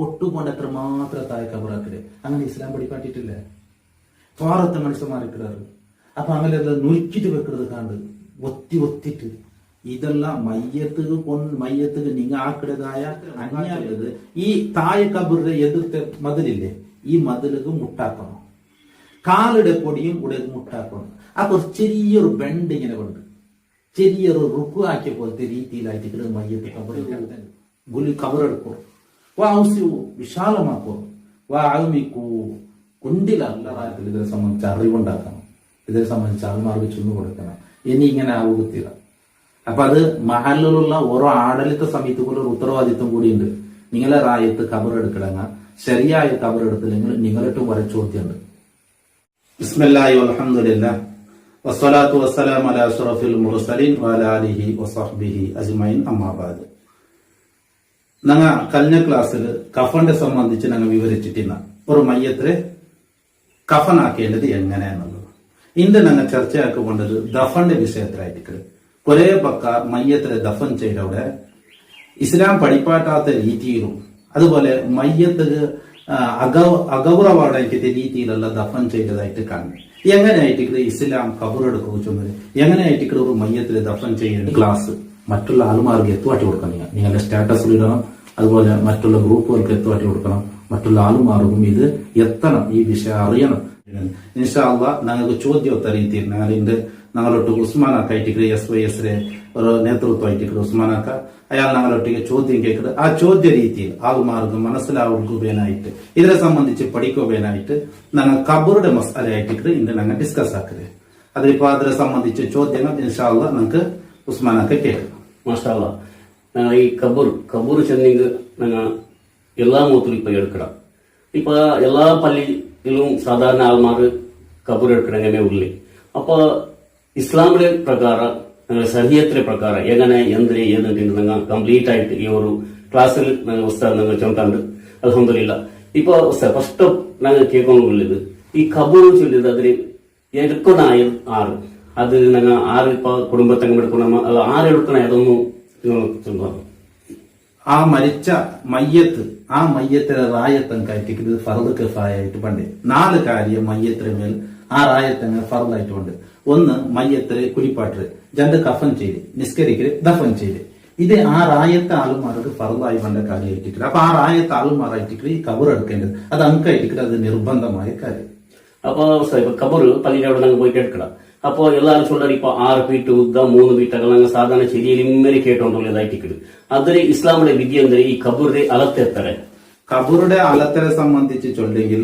ഒട്ടുകൊണ്ട് എത്ര മാത്രം താഴെ കബറാക്കിടെ അങ്ങനെ ഇസ്ലാം പഠിപ്പാട്ടിട്ടില്ല. പാറത്തെ മനുഷ്യന്മാരിക്കിടാറ്. അപ്പൊ അങ്ങനെ നുറുക്കിട്ട് വെക്കുന്നത് കാണ്ട് ഒത്തിട്ട് ഇതെല്ലാം മയ്യത്തുക്ക് നിങ്ങ ആക്കിടതായ അന്യായത്. ഈ താഴെ കബറിന്റെ എതിർത്തെ മതിലില്ലേ, ഈ മതിലുക്ക് മുട്ടാക്കണം, കാലിടെ പൊടിയും ഇവിടെ മുട്ടാക്കണം. അപ്പൊ ചെറിയൊരു ബെണ്ട് ഇങ്ങനെ കൊണ്ട് ചെറിയൊരു റുക്കു ആക്കിയ പോലത്തെ രീതിയിലായിട്ട് മയ്യത്ത് കബറെടുക്കും. വിശാലമാക്കോ ആമിക്കൂ കുണ്ടിലല്ല. ഇതിനെ സംബന്ധിച്ച് അറിവുണ്ടാക്കണം, ഇതിനെ സംബന്ധിച്ച് ആൾമാർക്ക് ചൊന്നു കൊടുക്കണം. ഇനി ഇങ്ങനെ ആവുകത്തില്ല. അപ്പൊ അത് മഹലിലുള്ള ഓരോ ആടലിത്ത സമയത്തുള്ള ഒരു ഉത്തരവാദിത്വം കൂടിയുണ്ട്. നിങ്ങളെ റായത്ത് കബറെടുക്കിടങ്ങ ശരിയായ കബറെടുത്തില്ലെങ്കിൽ നിങ്ങളിട്ട് വരച്ചോദ്യുണ്ട്. ബിസ്മില്ലാഹി വൽഹംദുലില്ലാഹ് വസ്സലാത്തു വസ്സലാമു അലാ അഷ്റഫിൽ മുർസലീൻ വഅലാ ആലിഹി വസഹ്ബിഹി അജ്മഈൻ. അമ്മാ ബഅദ്. ഞങ്ങ കഴിഞ്ഞ ക്ലാസ്സിൽ കഫന്റെ സംബന്ധിച്ച് ഞങ്ങൾ വിവരിച്ചിട്ടില്ല. ഒരു മയ്യത്തിനെ കഫനാക്കേണ്ടത് എങ്ങനെയാന്നുള്ളത്. ഇന്ന് ഞങ്ങൾ ചർച്ചയാക്കൊണ്ടത് ദഫന്റെ വിഷയത്തിലായിട്ട്. കുറെ പക്ക മയ്യത്തിനെ ദഫൻ ചെയ്തവിടെ ഇസ്ലാം പഠിപ്പാട്ടാത്ത രീതിയിലും അതുപോലെ മയ്യത്തിന് അഗൗരവമായിട്ട് രീതിയിലുള്ള ദഫൻ ചെയ്തതായിട്ട് കാണും. എങ്ങനെയായിട്ട് ഇസ്ലാം കബറെടുക്കുക ചൊന്നത്, എങ്ങനെയായിട്ട് ഒരു മയ്യത്തില് ദഫൻ ചെയ്യുന്ന ക്ലാസ് മറ്റുള്ള ആൾമാർക്ക് എത്തുവാട്ടി കൊടുക്കണം. നിങ്ങളുടെ സ്റ്റാറ്റസിൽ ഇടണം, അതുപോലെ മറ്റുള്ള ഗ്രൂപ്പുകൾക്ക് എത്തുവാട്ടി കൊടുക്കണം. മറ്റുള്ള ആളുമാർക്കും ഇത് എത്തണം, ഈ വിഷയം അറിയണം. ഇൻഷാ അല്ലാഹ് ഞങ്ങൾക്ക് ചോദ്യോത്തര രീതിയിൽ ഞങ്ങളൊട്ട് ഉസ്മാനാക്കായിട്ട് SYS ഒരു നേതൃത്വമായിട്ട് ഉസ്മാനാക്ക അയാൾ ഞങ്ങളൊട്ടിಗೆ ചോദ്യം കേൾക്കുന്നത്. ആ ചോദ്യ രീതിയിൽ ആൾമാർക്ക് മനസ്സിലാവുകയായിട്ട് ഇതിനെ സംബന്ധിച്ച് പഠിക്കുകയായിട്ട് ഞങ്ങൾ കബറുടെ മസാലയായിട്ട് ഇന്ന് ഞങ്ങൾ ഡിസ്കസ് ആക്കുന്നത്. അതിപ്പോ അതിനെ സംബന്ധിച്ച് ചോദ്യങ്ങൾ ഇൻഷാ അല്ലാഹ് ഞങ്ങൾക്ക് ഉസ്മാനാക്ക കേൾക്കണം. മാഷാ അല്ലാഹ്. ഈ കബൂർ ചെന്നെങ്കിൽ ഞങ്ങൾ എല്ലാ മൂത്തിലും ഇപ്പൊ എടുക്കണം. ഇപ്പൊ എല്ലാ പള്ളിയിലും സാധാരണ ആൾമാർ കബൂർ എടുക്കണമെന്നേ ഉള്ളി. അപ്പൊ ഇസ്ലാമിലെ പ്രകാരം ശരീഅത്തിലെ പ്രകാരം എങ്ങനെ എന്തിന് ഏതുണ്ട് നിങ്ങൾ കംപ്ലീറ്റ് ആയിട്ട് ഈ ഒരു ക്ലാസ്സിൽ ഉസ്താദ് നിങ്ങൾ ചൊല്ലുന്നുണ്ട്. അൽഹംദുലില്ലാഹ്. ഇപ്പൊ ഫസ്റ്റ് ഞങ്ങൾ കേൾക്കുന്നുള്ളത് ഈ കബൂർ ചൊല്ലിയത് അതിന് എടുക്കുന്ന ആറ് അത് ഞങ്ങൾ ആറ് ഇപ്പൊ കുടുംബത്തങ്ങം എടുക്കണം, അത് ആരെടുക്കണം അതൊന്നും നിങ്ങൾ ചൊല്ലുന്നു. ആ മരിച്ച മയ്യത്ത്, ആ മയ്യത്തിലെ റായത്തം കയറ്റിക്കുന്നത് ഫർദ് കിഫായായിട്ട് പണ്ട് 4 കാര്യം മയ്യത്തിന് മേൽ ആ റായത്തങ്ങൾ ഫർദായിട്ടുണ്ട്. ഒന്ന് മയ്യത്തില് കുളിപ്പാട്ട്, 2 കഫൻ ചെയ്ത് നിസ്കരിക്കല്, ദഫൻ ചെയ്ത്. ഇത് ആ റായത്തെ ആളുമാർക്ക് ഫർദായി പണ്ട കാര്യമായിട്ട്. അപ്പൊ ആ റായത്തെ ആളുമാറായിട്ട് ഈ കബർ എടുക്കേണ്ടത് അത് അങ്കായിട്ട് അത് നിർബന്ധമായ കാര്യം. അപ്പൊ കബർ പള്ളിയുടെ അവിടെ ഞങ്ങൾ പോയിട്ട് എടുക്കണം. അപ്പൊ എല്ലാരും ചൊല്ലാറ് ഇപ്പൊ 6 ഫീറ്റ് ഉദ്ദ 3 ഫീറ്റ് അകലങ്ങ സാധാരണ ശരിയിൽ ഇമ്മനെ കേട്ടോണ്ടുള്ളതായിട്ട് അതിന് ഇസ്ലാമിലെ വിധി എന്തൊരു ഈ കബൂറിന്റെ അലത്തെത്തര കബറുടെ അലത്തരെ സംബന്ധിച്ച് ചൊല്ലെങ്കിൽ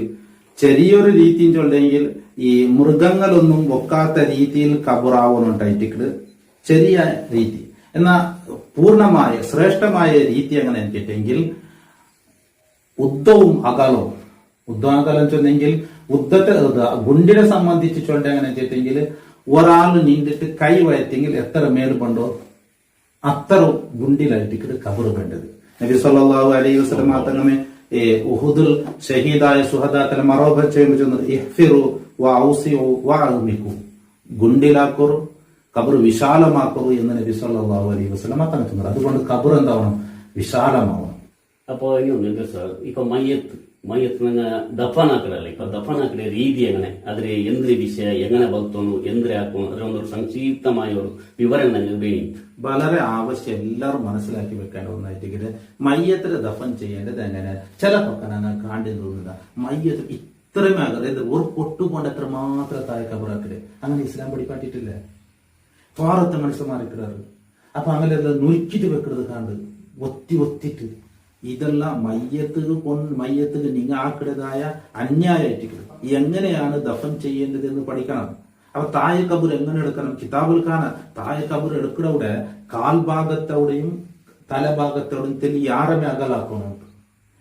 ചെറിയൊരു രീതിയും ചൊല്ലെങ്കിൽ ഈ മൃഗങ്ങളൊന്നും വെക്കാത്ത രീതിയിൽ കബറാവുന്നുണ്ടായിട്ട് ചെറിയ രീതി. എന്നാ പൂർണ്ണമായ ശ്രേഷ്ഠമായ രീതി എങ്ങനെ എനിക്കിട്ടെങ്കിൽ ഉദ്ദവും അകലവും. ഉദ്ദം ചൊന്നെങ്കിൽ ഉദ്ദത്തെ ഗുണ്ടിനെ സംബന്ധിച്ച് ചൊല്ലേണ്ട എങ്ങനെ വെച്ചിട്ടെങ്കിൽ ഒരാൾ നീണ്ടിട്ട് കൈ വയറ്റെങ്കിൽ എത്ര മേൽ പണ്ടോ അത്ര ഗുണ്ടിലായിട്ട് കബറ് വേണ്ടത്. നബി സല്ലല്ലാഹു അലൈഹി വസല്ലം തങ്ങമേ ഉഹുദുൽ ഷഹീദായ സുഹദാക്കളെ മറോബ ചെയ്യുമ്പോൾ ഇഹ്ഫിറു വഔസിഉ വഅൽമികു, ഗുണ്ടിലാക്കറു കബർ വിശാലമാക്കറു എന്ന് നബി സല്ലല്ലാഹു അലൈഹി വസല്ലം തങ്ങുന്നത്. അതുകൊണ്ട് കബർ എന്താവണം, വിശാലമാവണം. അപ്പൊ ഇനി സാർ ഇപ്പൊ മയ്യത്ത് ദഫനാക്കലല്ല, ഇപ്പൊ ദഫനാക്കലെ രീതി എങ്ങനെ, അതിന് എന്തൊരു വിഷയം എങ്ങനെ വളർത്തുന്നു, എന്തിനാക്കുന്നു, അതിനൊന്നൊരു സംക്ഷിപ്തമായ ഒരു വിവരം തന്നെ വേണം. വളരെ ആവശ്യം എല്ലാവരും മനസ്സിലാക്കി വെക്കേണ്ട ഒന്നായിട്ട് മയ്യത്തിനെ ദഫൻ ചെയ്യേണ്ടത് എങ്ങനെ. ചില പക്കനാണ് കാണ്ടി തോന്നുന്നത് മയ്യത്ത് ഇത്രയും അതായത് ഒരു പൊട്ടുകൊണ്ട് എത്ര മാത്രം താഴെ കബറാക്കല്. അങ്ങനെ ഇസ്ലാം പഠിപ്പാട്ടിട്ടില്ല. പാറത്തെ മനുഷ്യന്മാരിക്കിടാറ്. അപ്പൊ അങ്ങനെ നുറുക്കിട്ട് വെക്കുന്നത് കാണ്ട് ഒത്തിട്ട് ഇതെല്ലാം മയ്യത്തിന് നിങ്ങൾ ആക്കിടതായ അന്യായമായിട്ട് എങ്ങനെയാണ് ദഫൻ ചെയ്യേണ്ടത് എന്ന് പഠിക്കണം. അപ്പൊ താഴെ കബർ എങ്ങനെ എടുക്കണം, കിതാബിൽ കാണാൻ താഴെ കബർ എടുക്കടവിടെ കാൽഭാഗത്തോടെയും തലഭാഗത്തോടെയും തെല്ലി യാറമേ അകലാക്കണം,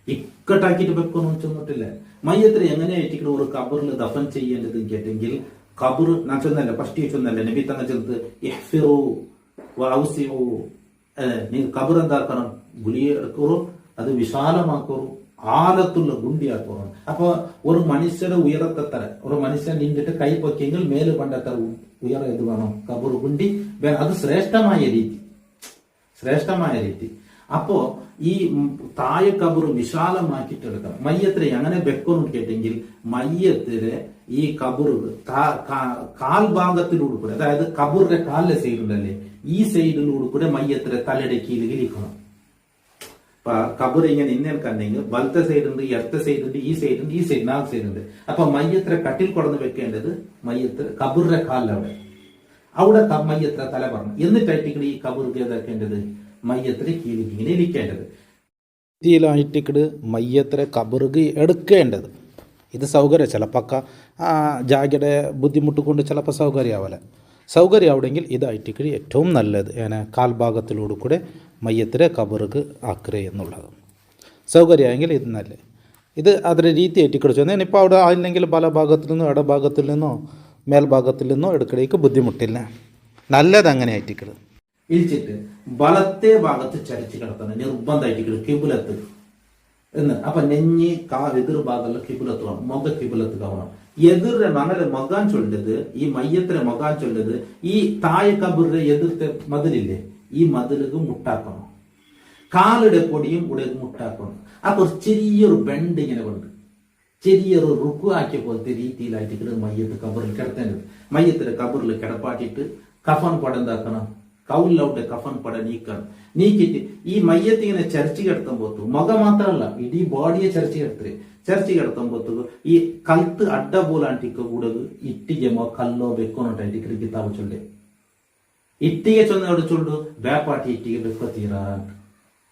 ഇക്കട്ടാക്കിട്ട് വെക്കണം ചെന്നിട്ടില്ല. മയ്യത്തിന് എങ്ങനെയായിട്ട് ഒരു കബറിൽ ദഫൻ ചെയ്യേണ്ടത് കേട്ടെങ്കിൽ കബർ ഞാൻ ചൊന്നല്ല ഫസ്റ്റ് ചൊന്നല്ല നബി തങ്ങൾ ചെറുത്ത് ഇഹ്ഫിറു വഔസിഉ, നിങ്ങൾ കബർ എന്താക്കണം, ഗുലിയെ എടുക്കറോ, അത് വിശാലമാക്കറോ, ആലത്തുള്ള ഗുണ്ടിയാക്കണം. അപ്പൊ ഒരു മനുഷ്യരെ ഉയരത്തെത്തര ഒരു മനുഷ്യൻ നിന്നിട്ട് കൈ പൊക്കിയെങ്കിൽ മേല് പണ്ടത്തെ ഉയരം ഇത് വേണം, കബർ ഗുണ്ടി. അത് ശ്രേഷ്ഠമായ രീതി. അപ്പോ ഈ താഴെ കബറ് വിശാലമാക്കിയിട്ടെടുക്കണം. മയ്യത്തിനെ അങ്ങനെ വെക്കണം കേട്ടെങ്കിൽ മയ്യത്തിലെ ഈ കബറ് കാൽഭാഗത്തിലൂടെ കൂടെ, അതായത് കബറിന്റെ കാലിലെ സൈഡുണ്ടല്ലേ, ഈ സൈഡിലൂടെ കൂടെ മയ്യത്തിലെ തലയുടെ കീഴിൽ ഇരിക്കണം. ഇപ്പൊ കബർ ഇങ്ങനെ ഇന്നേ കണ്ടെങ്കിൽ വലത്തെ സൈഡ് ഉണ്ട്, ഇടത്തെ സൈഡ് ഉണ്ട്, ഈ സൈഡ് ഉണ്ട്, ഈ സൈഡ് 4 സൈഡ് ഉണ്ട്. അപ്പൊ മയ്യത്തിനെ കട്ടിൽ കൊടന്ന് വെക്കേണ്ടത് മയ്യത്ത് കബറിന്റെ കാലിലവിടെ, അവിടെ മയ്യത്തിനെ തല പറഞ്ഞു. എന്നിട്ടായിട്ട് ഈ കബർക്ക് ഏതാക്കേണ്ടത് മയ്യത്തിനെ കീഴിലേക്ക് ഇങ്ങനെ ഇരിക്കേണ്ടത്. രീതിയിലായിട്ട് മയ്യത്തിനെ കബറുക്ക് എടുക്കേണ്ടത്. ഇത് സൗകര്യം ചിലപ്പോൾ ജാഗയുടെ ബുദ്ധിമുട്ട് കൊണ്ട് ചിലപ്പോൾ സൗകര്യമാവില്ല. സൗകര്യം ആവുമെങ്കിൽ ഇതായിട്ട് ഏറ്റവും നല്ലത് ഞാൻ കാൽഭാഗത്തിലൂടെ കൂടെ മയ്യത്തിനെ കബറുക്ക് ആക്കുക എന്നുള്ളത്. സൗകര്യമായെങ്കിൽ ഇത് നല്ല ഇത് അതിൻ്റെ രീതി ഏറ്റിക്കിട ചെന്നാൽ ഇപ്പോൾ അവിടെ ആയില്ലെങ്കിൽ പല ഭാഗത്തിൽ നിന്നോ ഇടഭാഗത്തിൽ നിന്നോ മേൽഭാഗത്തിൽ നിന്നോ എടുക്കലേക്ക് ബുദ്ധിമുട്ടില്ല. നല്ലത് അങ്ങനെ ആയിട്ടിക്കിടും. ഇരിച്ചിട്ട് വലത്തെ ഭാഗത്ത് ചരിച്ച് കിടക്കണം നിർബന്ധമായിട്ട് കിബുലത്ത് എന്ന്. അപ്പൊ നെഞ്ഞി എതിർ ഭാഗമുള്ള കിബുലത്ത് വേണം, മുഖ കിബുലത്ത് കാണണം. എതിരെ അങ്ങനെ മകാൻ ചൊല്ലത്, ഈ മയ്യത്തിനെ മകാൻ ചൊല്ലത് ഈ താഴെ കബറിന്റെ എതിർത്തെ മതിലില്ലേ, ഈ മതിലുക്ക് മുട്ടാക്കണം. കാലിടെ പൊടിയും ഇവിടെ മുട്ടാക്കണം. അപ്പൊ ചെറിയൊരു ബെണ്ട് ഇങ്ങനെ കൊണ്ട് ചെറിയൊരു റുക്കു ആക്കിയ പോലത്തെ രീതിയിലായിട്ട് മയ്യത്ത് കബറിൽ കിടത്തേണ്ടത്. മയ്യത്തിന്റെ കബറിൽ കിടപ്പാട്ടിട്ട് കഫൻ പടം എന്താക്കണം, കൗലിലവിടെ കഫൻ പട നീക്കണം. നീക്കിയിട്ട് ഈ മയ്യത്ത് ഇങ്ങനെ ചർച്ച കിടത്തുമ്പോത്തു മുഖം മാത്രമല്ല ഇടീ ബോഡിയെ ചർച്ച കിടത്തേ. ചർച്ച കിടത്തുമ്പോത്തു ഈ കൽത്ത് അഡ്ഡ പോലാണ്ടിക്ക കൂടെ ഇട്ടികമോ കല്ലോ വെക്കോണ്ടായിട്ട് കിതാബ് ചൊല്ലേ. ഇട്ടിക ചൊന്നവിടെ ചൊല്ലു വേപ്പാട്ടി ഇട്ടിക വെക്ക തീരാൻ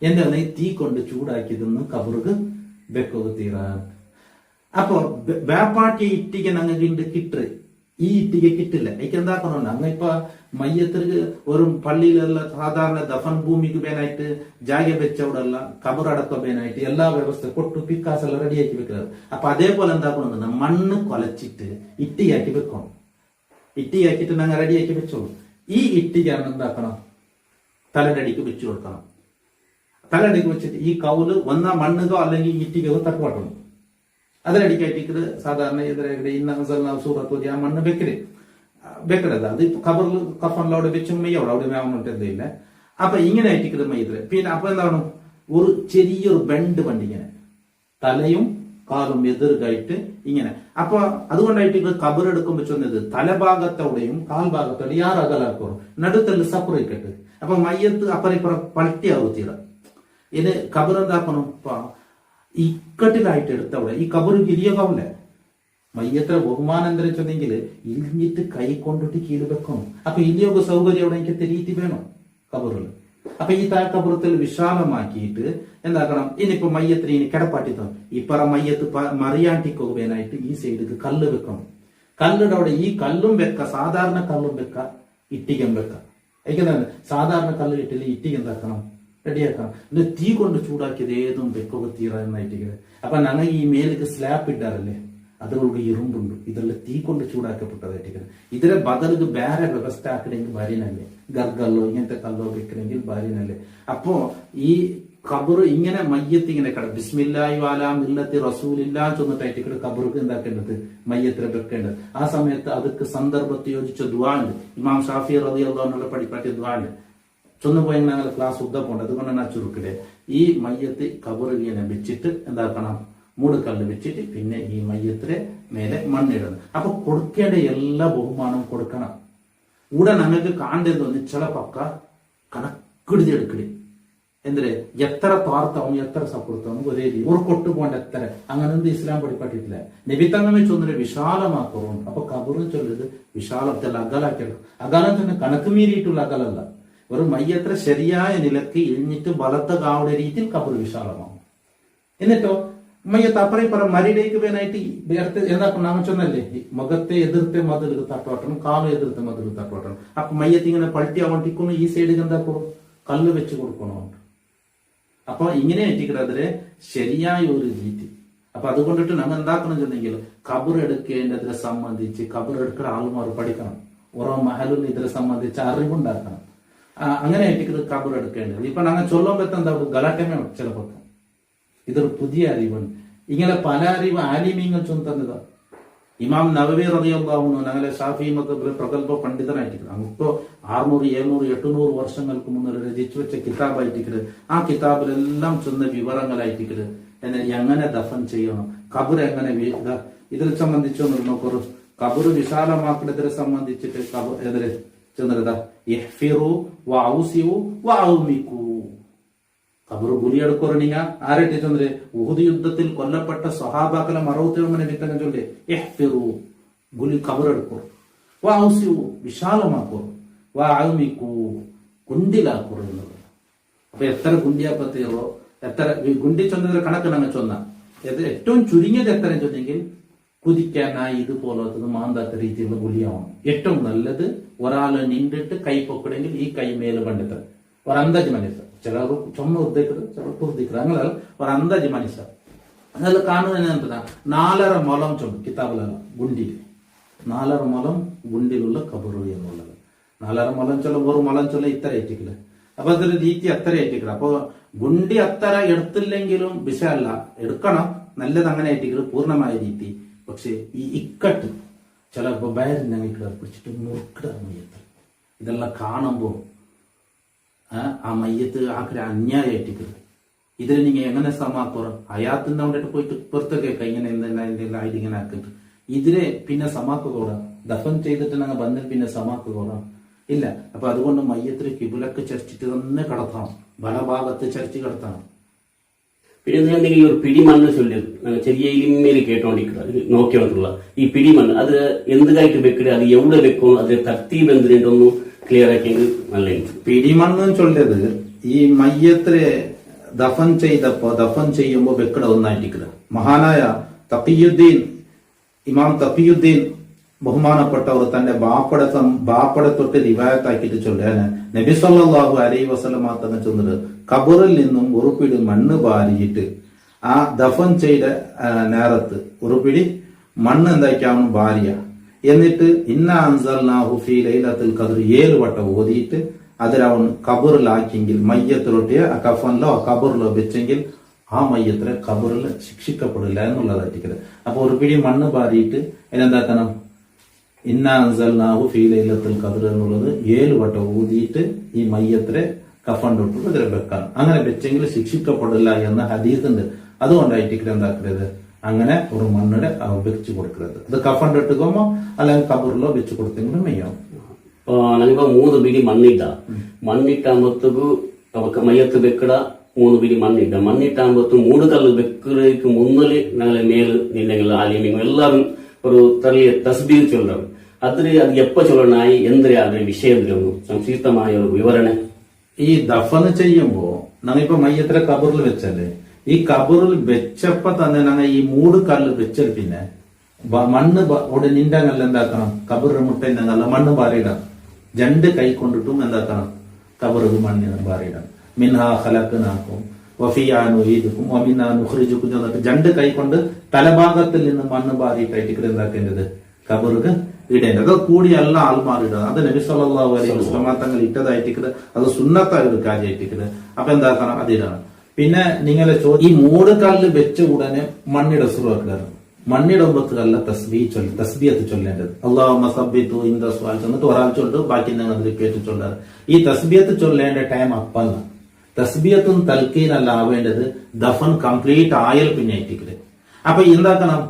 എന്താണ് തീ കൊണ്ട് ചൂടാക്കിയതൊന്നും കബറുക്ക് വെക്കുക തീരാൻ. അപ്പൊ വേപ്പാട്ടി ഇട്ടിക ഞങ്ങൾക്ക് കിട്ടേ, ഈ ഇട്ടിക കിട്ടില്ല. എനിക്ക് എന്താക്കണം, അങ്ങ ഇപ്പൊ മയ്യത്തിന് ഒരു പള്ളിയിലുള്ള സാധാരണ ദഫൻ ഭൂമിക്ക് വേനായിട്ട് ജാഗ വെച്ചവിടെല്ല കബറടക്കം വേനായിട്ട് എല്ലാ വ്യവസ്ഥ കൊട്ടു പിക്കാസെല്ലാം റെഡിയാക്കി വെക്കുന്നത്. അപ്പൊ അതേപോലെ എന്താക്കണം, മണ്ണ് കൊലച്ചിട്ട് ഇട്ടിയാക്കി വെക്കണം. ഇട്ടിയാക്കിയിട്ട് ഞങ്ങൾ റെഡിയാക്കി വെച്ചോളൂ. ഈ ഇട്ടിക്കാണ് എന്താക്കണം, തലടടിക്ക് വെച്ചു കൊടുക്കണം. തലടടിക്ക് വെച്ചിട്ട് ഈ കൗല് ഒന്നാ മണ്ണുകോ അല്ലെങ്കിൽ ഇട്ടിക്കോ തട്ടുപാട്ടണം. അതിനടിക്കായിട്ട് സാധാരണ എതിരെ ഇന്ന സൂറത്ത് ആ മണ്ണ് വെക്കരുത്. അത് കബറിൽ കഫനിലവിടെ വെച്ചും മെയ്യോടെ അവിടെ വേണമെന്നില്ല. അപ്പൊ ഇങ്ങനെ ആയിട്ട് മയ്യത്തില് പിന്നെ അപ്പൊ എന്താണ്, ഒരു ചെറിയൊരു ബെണ്ട് പണ്ടിങ്ങനെ തലയും കാലും എതിർക്കായിട്ട് ഇങ്ങനെ. അപ്പൊ അതുകൊണ്ടായിട്ട് കബറെടുക്കുമ്പോ ചൊന്നത് തലഭാഗത്തോടെയും കാൽഭാഗത്തോടെയും ആറ് അകലാക്കും, നടുത്തല് സെപ്പറേറ്റ് ഇട്ട്. അപ്പൊ മയ്യത്ത് അപ്പറിപ്പുറം പൾട്ടിയാവും തീര. ഇത് കബർ എന്താക്കണം, ഇക്കട്ടിലായിട്ട് എടുത്തവിടെ ഈ കബറ് ഇലിയോഗാവില്ലേ, മയ്യത്ര ബഹുമാനന്തരം ചെന്നെങ്കിൽ ഇലിഞ്ഞിട്ട് കൈ കൊണ്ടിട്ട് കീഴ് വെക്കണം. അപ്പൊ ഇലിയോഗ സൗകര്യം അവിടെ എനിക്ക് തെരീറ്റി വേണം കബറിൽ. അപ്പൊ ഈ താഴ്ക്കപ്പുറത്തിൽ വിശാലമാക്കിയിട്ട് എന്താക്കണം, ഇനിയിപ്പോ മയ്യത്തിന് ഇനി കിടപ്പാട്ടി തന്നു ഇപ്പറ മയ്യത്ത് മറിയാണ്ടിക്കൊകുവാനായിട്ട് ഈ സൈഡിൽ കല്ല് വെക്കണം. കല്ലിന്റെ അവിടെ ഈ കല്ലും വെക്ക, സാധാരണ കല്ലും വെക്ക, ഇട്ടികം വെക്ക. ഏതാണ് സാധാരണ കല്ല് കിട്ടില്ല, ഇട്ടിക എന്താക്കണം റെഡിയാക്കണം. ഇത് തീ കൊണ്ട് ചൂടാക്കിയത് ഏതും വെക്കുക തീരാനായിട്ട്. അപ്പൊ ഞങ്ങൾ ഈ മേലേക്ക് സ്ലാബ് ഇട്ടാറല്ലേ, അതുകൊണ്ട് ഇരുമ്പുണ്ട്, ഇതെല്ലാം തീ കൊണ്ട് ചൂടാക്കപ്പെട്ടതായിട്ട്. ഇതിലെ ബദലിക്ക് വേറെ വ്യവസ്ഥ ആക്കണമെങ്കിൽ ഭാര്യനല്ലേ, ഗർഗല്ലോ ഇങ്ങനത്തെ കല്ലോ വെക്കണമെങ്കിൽ ഭാര്യനല്ലേ. അപ്പോ ഈ ഖബർ ഇങ്ങനെ മയ്യത്ത് ഇങ്ങനെ കട ബിസ്മില്ലാഹി വാലാ മില്ലത്തി റസൂലില്ലാ ചൊന്നിട്ടായിട്ട് ഖബർക്ക് എന്താക്കേണ്ടത്, മയ്യത്തിനെ വെക്കേണ്ടത്. ആ സമയത്ത് അതൊക്കെ സന്ദർഭത്തെ യോജിച്ച ദുആ ഉണ്ട്. ഇമാം ഷാഫി റളിയല്ലാഹു അൻഹു പഠിപ്പാട്ടിയ ദുആ ഉണ്ട്. ചൊന്നു പോയി ഞങ്ങൾ ക്ലാസ് ഉദ്ധപ്പുണ്ട്, അതുകൊണ്ട് ഞാൻ ചുരുക്കിടെ ഈ മയ്യത്ത് ഖബർ ഇങ്ങനെ വെച്ചിട്ട് എന്താക്കണം, മൂടുകല്ല് വെച്ചിട്ട് പിന്നെ ഈ മയ്യത്തിലെ മേലെ മണ്ണിടുന്നു. അപ്പൊ കൊടുക്കേണ്ട എല്ലാ ബഹുമാനവും കൊടുക്കണം. ഇവിടെ ഞങ്ങൾക്ക് കാണേണ്ടതെന്ന് ചില പക്ക കണക്കെടുതി എടുക്കടി എന്തിന് എത്ര താർത്താവും എത്ര സപ്പുറത്താവും ഒരേ രീതി ഒരു കൊട്ടു പോകേണ്ട എത്ര അങ്ങനൊന്നും ഇസ്ലാം പഠിപ്പാട്ടിട്ടില്ല. നബിത്തങ്ങമേ ചൊന്നിട്ട് വിശാലമാക്കുന്നുണ്ട്. അപ്പൊ കബറും ചൊല്ലത് വിശാലത്തിൽ അകലാക്കിയെടുക്കും. അകലം തന്നെ കണക്ക് മീറിയിട്ടുള്ള അകലല്ല, ഒരു മയ്യത്ര ശരിയായ നിലക്ക് ഇഴിഞ്ഞിട്ട് ബലത്ത കാവുടെ രീതിയിൽ കബർ വിശാലമാവും. എന്നിട്ടോ മയ്യത്ത് അപ്പറേ പറ മരിടേക്ക് വേനായിട്ട് എന്താക്കും നാമ ചൊന്നല്ലേ, മുഖത്തെ എതിർത്തെ മതിൽ തട്ടോട്ടണം, കാലും എതിർത്തെ മതിൽ തട്ടോട്ടണം. അപ്പൊ മയ്യത്ത് ഇങ്ങനെ പൾട്ടി ആവണ്ടിക്കുന്നു, ഈ സൈഡിൽ എന്താക്കും കല്ല് വെച്ച് കൊടുക്കണമുണ്ട്. അപ്പൊ ഇങ്ങനെ എത്തിക്കിടതിരെ ശരിയായ ഒരു രീതി. അപ്പൊ അതുകൊണ്ടിട്ട് നമ്മൾ എന്താക്കണം ചെന്നെങ്കിൽ കബർ എടുക്കേണ്ടതിനെ സംബന്ധിച്ച് കബർ എടുക്കുന്ന ആൾമാർ പഠിക്കണം, ഓരോ മഹലും ഇതിനെ സംബന്ധിച്ച് അറിവുണ്ടാക്കണം. അങ്ങനെ ആയിട്ട് കബർ എടുക്കേണ്ടത്. ഇപ്പൊ ഞങ്ങൾ ചൊല്ലുമ്പോ എന്താ ഗലാട്ടമേ ചിലപ്പോ ഇതൊരു പുതിയ അറിവാണ്. ഇങ്ങനെ പല അറിവ് ആലിമീങ്ങൾ ചൊന്നതാ. ഇമാം നവവി റളിയല്ലാഹു അൻഹു ഞങ്ങളെ ഷാഫി മദ്ഹബിലെ പ്രഗൽഭ പണ്ഡിതനായിട്ടിരിക്കുന്നത് അങ്ങിപ്പോ 600 700 800 വർഷങ്ങൾക്ക് മുന്നേ രചിച്ചു വെച്ച കിതാബായിട്ടിരിക്കുന്നത്. ആ കിതാബിലെല്ലാം ചെന്ന വിവരങ്ങളായിട്ടിരിക്കുന്നത് എങ്ങനെ ദഫൻ ചെയ്യണം, ഖബർ എങ്ങനെ ഇതിൽ സംബന്ധിച്ചു നോക്കൂ. ഖബർ വിശാലമാക്കുന്നതിനെ സംബന്ധിച്ചിട്ട് എതിരെ ചെന്നതാ ഇഹ്ഫിറു വഔസിഉ വഔമികു. ഖബർ ഗുലിയെടുക്കോ നീങ്ങ ആരട്ടെ ചെന്നത് ഉഹുദ് യുദ്ധത്തിൽ കൊല്ലപ്പെട്ട സ്വഹാബാക്കളെ മറവുത്തിഴമനെ വിത്തങ്ങ ചൊല്ലേ ഇഹ്ഫിറു ഗുലി ഖബർ എടുക്കോ, വഔസിഉ വിശാലമാക്കോ, വഔമികു കുണ്ടിലാക്കോ എന്നത്. അപ്പൊ എത്ര കുണ്ടിയാപ്പത്തീറോ എത്ര ഗുണ്ടി ചൊന്നതിന്റെ കണക്ക് ഞങ്ങൾ ചൊന്ന ഏറ്റവും ചുരുങ്ങിയത് എത്ര ചൊന്നെങ്കിൽ കുതിക്കാനായി ഇതുപോലത്തത് മാന്താത്ത രീതിയിലുള്ള ഗുലിയാവണം. ഏറ്റവും നല്ലത് ഒരാള് നിന്നിട്ട് കൈ പൊക്കടെങ്കിൽ ഈ കൈ മേല് കണ്ടിട്ട് ഒരു അന്താജ് മനുഷ്യർ ചിലർ ചുമ ഉദ്ദേശിക്കുന്നത് ചിലർക്ക് ഉദ്ദേശിക്കുന്നത് അങ്ങനെ ഒരു അന്താജ് മനുഷ്യർ അതിൽ കാണുന്നത് എന്താ 4.5 മുളം ചൊല്ലും കിതാബിലാണ് ഗുണ്ടിയിൽ 4.5 മുളം ഗുണ്ടിലുള്ള കബറ് എന്നുള്ളത്. 4.5 മുളം ചൊല്ല ഒരു മുളം ചൊല്ല ഇത്ര ഏറ്റിക്കില്ല. അപ്പൊ അതൊരു രീതി അത്ര ഏറ്റിക്കില്ല. അപ്പൊ ഗുണ്ടി അത്ര എടുത്തില്ലെങ്കിലും വിഷയല്ല, എടുക്കണം, നല്ലത് അങ്ങനെ ഏറ്റിക്കില്ല പൂർണ്ണമായ രീതി. പക്ഷെ ഈ ഇക്കട്ട് ചിലപ്പോ ബയറിനെ പിടിച്ചിട്ട് മുറുക്കിട മയ്യത്ത് ഇതെല്ലാം കാണുമ്പോ ആ മയ്യത്ത് ആക്കര അന്യായമായിട്ടിരിക്കുന്നത്. ഇതിൽ നിങ്ങൾ എങ്ങനെ സമാക്കോറം അയാത്തിന്റെ കൊണ്ടിട്ട് പോയിട്ട് പുറത്തൊക്കെ ഇങ്ങനെ ആയിട്ട് ഇങ്ങനെ ആക്കിട്ട് ഇതിലെ പിന്നെ സമാക്കുകോടാം ദഫൻ ചെയ്തിട്ട് ഞങ്ങൾ ബന്ധം പിന്നെ സമാക്കുകോടാം ഇല്ല. അപ്പൊ അതുകൊണ്ട് മയ്യത്തിന് കിബിലക്ക് ചർച്ചിട്ട് തന്നെ കടത്തണം, വലഭാഗത്ത് ചർച്ച് കിടത്തണം. പിന്നെ എന്തെങ്കിലും ഒരു പിടിമണ്ണ് ചൊല്ലിയത് ചെറിയ ഇലിമേല് കേട്ടോണ്ടിരിക്കുന്നത് നോക്കിയോണ്ടുള്ള ഈ പിടിമണ്ണ് അത് എന്തുകായിട്ട് വെക്കുക, അത് എവിടെ വെക്കും, അത് തർത്തീബ് എന്തിനുണ്ടൊന്നും ക്ലിയർ ആക്കിയെങ്കിൽ നല്ല. പിടിമണ്ണ് ചൊല്ലിയത് ഈ മയ്യത്തിലെ ദഫൻ ചെയ്യുമ്പോ വെക്കട ഒന്നായിട്ടിരിക്കുക. മഹാനായ തഖിയുദ്ദീൻ ഇമാം തഖിയുദ്ദീൻ ബഹുമാനപ്പെട്ടവർ തന്റെ ബാപ്പടെ തൊട്ട് റിവായത്താക്കിയിട്ട് ചൊല്ലാന് നബി സല്ലല്ലാഹു അലൈഹി വസല്ലമ തന്നെ ചൊന്നത് ഖബറിൽ നിന്നും ഒരു പിടി മണ്ണ് വാരിയിട്ട് ആ ദഫൻ ചെയ്ത നേരത്ത് ഒരു പിടി മണ്ണ് എന്താക്കാണ് ഭാര്യ എന്നിട്ട് ഇന്ന അൻസൽനാഹു ഫീ ലൈലത്തുൽ ഖദ്ർ 7 വട്ടം ഓതിയിട്ട് അതിലവൻ ഖബറിലാക്കിയെങ്കിൽ മയ്യത്തിലൊട്ടിയ ആ കഫനിലോ ആ ഖബറിലോ വെച്ചെങ്കിൽ ആ മയ്യത്തിലെ ഖബറിൽ ശിക്ഷിക്കപ്പെടില്ല എന്നുള്ളതായിരിക്കും. അപ്പൊ ഒരു പിടി മണ്ണ് പാരിയിട്ട് അതിനെന്താക്കണം ഇന്ന അൻസൽനാഹു ഫീ ലൈലത്തുൽ ഖദ്ർ എന്നുള്ളത് 7 വട്ടം ഊതിയിട്ട് ഈ മയ്യത്തിലെ കഫൻ തൊട്ട് ഇതിൽ വെക്കണം. അങ്ങനെ വെച്ചെങ്കിൽ ശിക്ഷിക്കപ്പെടില്ല എന്ന ഹദീസുണ്ട്. അതുകൊണ്ടായിട്ട് എന്താക്കരുത്, അങ്ങനെ ഒരു മണ്ണിടെ വെച്ച് കൊടുക്കരുത്. അത് കഫൻ ഇട്ടുകൊമ്പോ അല്ലെങ്കിൽ കബറിലോ വെച്ച് കൊടുത്തെങ്കിലും മെയ്യാവും. ನನಗೆ 3 ಬಿಡಿ ಮಣ್ಣಿಟ್ಟಾಂಬತ್ತಿಗೂ ಅವಕ್ಕೆ ಮೈಯತ್ತು ಬೆಕ್ಕಡ 3 ಬಿಡಿ ಮಣ್ಣಿಟ್ಟಾಂಬತ್ತು 3 ಕಲ್ಲು ಬೆಕ್ಕಲಿಕ್ಕೆ ಮುನ್ನಲೆ ഞങ്ങളെ മേൽ നിന്നെങ്കിൽ ആലിമ്യങ്ങൾ എല്ലാവരും ഒരു തറിയ തസ്ബീഹ് ചൊല്ലണം. അത് എപ്പ ചൊല്ലണായി എന്തിനാ അതിന്റെ വിഷയത്തിലൊന്നും സംക്ഷിപ്തമായ ഒരു വിവരണ. ഈ ദഫന് ചെയ്യുമ്പോ ഞങ്ങളിപ്പോ മയ്യത്തിലെ കബറിൽ വെച്ചല്ലേ, ഈ കബറിൽ വെച്ചപ്പോ തന്നെ ഞങ്ങൾ ഈ 3 കല്ല് വെച്ചാൽ പിന്നെ മണ്ണ് അവിടെ നിന്റെങ്ങല്ല എന്താക്കണം, കബറിന് മുട്ടല്ല മണ്ണ് പാറിയിടാം. 2 കൈ കൊണ്ടിട്ടും എന്താക്കണം, കബറ് മണ്ണിന് പാറിയിടാം. മിൻഹാ ഖലഖ്നാകും വഫിയാ നുഈദുകും വമിന്നാ നുഖ്രിജുകും എന്നിട്ട് 2 കൈ കൊണ്ട് തലഭാഗത്തിൽ നിന്ന് മണ്ണ് പാറിയിട്ടായിട്ട് എന്താക്കേണ്ടത്, കബറുക്ക് ഇടേണ്ടത്. അത് കൂടി എല്ലാ ആൾമാരിടുക. അത് നബി സല്ലല്ലാഹു അലൈഹി വസല്ലം തങ്ങൾ ഇട്ടതായിട്ടിരിക്കുന്നത്, അത് സുന്നത്തായ ഒരു കാര്യമായിട്ടിരിക്കുന്നത്. അപ്പൊ എന്താക്കണം, അതിടാണ്. പിന്നെ നിങ്ങളെ ഈ 3 കല്ല് വെച്ച ഉടനെ മണ്ണിട സുറുവാക്കാറ്. മണ്ണിടുമ്പത്തല്ല തസ്ബീഹത്ത് ചൊല്ലേണ്ടത്. അല്ലാഹുമ്മ സബ്ബിതു ഇൻദ സുആൽ എന്നിട്ട് ഒരാൾ ചൊല്ലിട്ട് ബാക്കി നിങ്ങൾ അതിൽ കേട്ട് ചൊല്ലാറ്. ഈ തസ്ബീഹത്ത് ചൊല്ലേണ്ട ടൈം അപ്പല്ല. തസ്ബീഹത്തും തൽക്കീനല്ല ആവേണ്ടത്, ദഫൻ കംപ്ലീറ്റ് ആയാൽ പിന്നെ ആയിട്ടിരിക്കല്. അപ്പൊ എന്താക്കണം,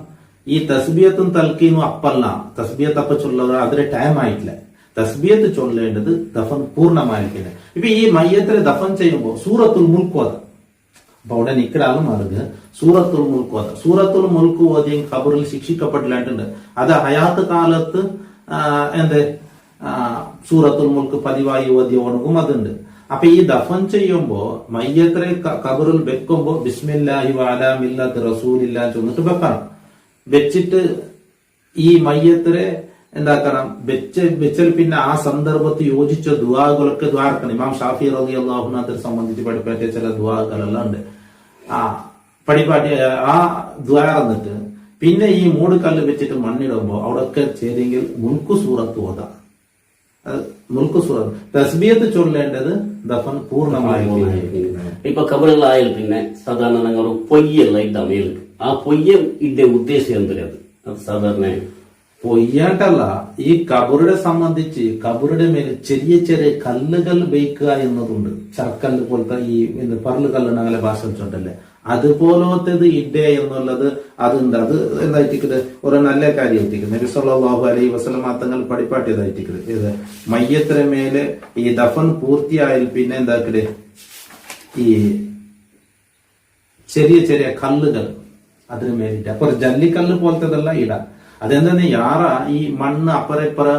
ഈ തസ്ബീഹത്തും തൽക്കീനും അപ്പല്ല. തസ്ബീഹത്ത് അപ്പ ചൊല്ലുക അതിന്റെ ടൈം ആയിട്ടില്ല. തസ്ബീഹത്ത് ചൊല്ലേണ്ടത് ദഫൻ പൂർണ്ണമായിരിക്കില്ല. ഇപ്പൊ ഈ മയ്യത്തിനെ ദഫൻ ചെയ്യുമ്പോൾ സൂറത്തുൽ മുൽക്ക് ഓതാം. അപ്പൊ അവിടെ നിൽക്കലാളും മാറുക സൂറത്തുൽ മുൽക്ക് ഓതാം. സൂറത്തുൽ മുൽക്ക് ഓതിയും ഖബറിൽ ശിക്ഷിക്കപ്പെട്ടിട്ടുണ്ട്. അത് ഹയാത്ത് കാലത്ത് സൂറത്തുൽ മുൽക്ക് പതിവായി ഓതിയ ഉണങ്ങും അതുണ്ട്. അപ്പൊ ഈ ദഫൻ ചെയ്യുമ്പോ മയ്യത്തിനെ ഖബറിൽ വെക്കുമ്പോ ബിസ്മില്ലാഹി വഅലാ മില്ലത്തി റസൂലില്ലാ ചൊന്നിട്ട് വെക്കണം. വെച്ചിട്ട് ഈ മയ്യത്തിനെ എന്താക്കണം, വെച്ചൽ പിന്നെ ആ സന്ദർഭത്തിൽ യോജിച്ച ദുആകളൊക്കെ ദ്വാരക്കണം. ഇമാം ഷാഫി റളിയല്ലാഹു അൻഹു അതിനെ സംബന്ധിച്ച് പഠിപ്പാറ്റിയ ചില ദുആകളെല്ലാം ഉണ്ട്. പഠിപ്പാട്ടിയ ആ ദ്വാരന്നിട്ട് പിന്നെ ഈ 3 കല്ല് വെച്ചിട്ട് മണ്ണിടുമ്പോ അവിടെയൊക്കെ ചെയ്തെങ്കിൽ മുൽക്കു സൂറത്ത് ഓതാം. മുൽക്കു സൂറത്ത് തസ്ബീഹത്ത് ചൊല്ലേണ്ടത് ദഫൻ പൂർണ്ണമായി. ഇപ്പൊ ഖബറിലായാൽ പിന്നെ സാധാരണ ഞങ്ങൾ പൊയ്യല്ല ഇട്ട മേൽ ആ പൊയ്യ ഇന്റെ ഉദ്ദേശം എന്തിനാ? അത് സാധാരണ പൊയ്യാണ്ടല്ല, ഈ കബറുടെ സംബന്ധിച്ച് കബറുടെ മേലെ ചെറിയ ചെറിയ കല്ലുകൾ വയ്ക്കുക എന്നതുണ്ട്. ചർക്കല്ല് പോലത്തെ ഈ പറല് കല്ല് ഞങ്ങളെ ഭാഷ വെച്ചോണ്ടല്ലേ, അതുപോലത്തത് ഇടേ എന്നുള്ളത് അതുണ്ട്. അത് എന്തായിട്ടിരിക്കുന്നത് ഒരു നല്ല കാര്യമായിട്ടിരിക്കുന്നത്. നബി സല്ലല്ലാഹു അലൈഹി വസല്ലം തങ്ങൾ പഠിപ്പാട്ടിയതായിട്ടിരിക്കുന്നത് ഇത് മയ്യത്തിന് മേലെ ഈ ദഫൻ പൂർത്തിയായാൽ പിന്നെ എന്താക്കല് ഈ ചെറിയ ചെറിയ കല്ലുകൾ അതിന് മേലിട്ട്, അപ്പൊ ജല്ലിക്കല്ല് പോലത്തതെല്ലാം ഇടാം. അതെന്താ യാറ ഈ മണ്ണ് അപ്പുറ ഇപ്പുറ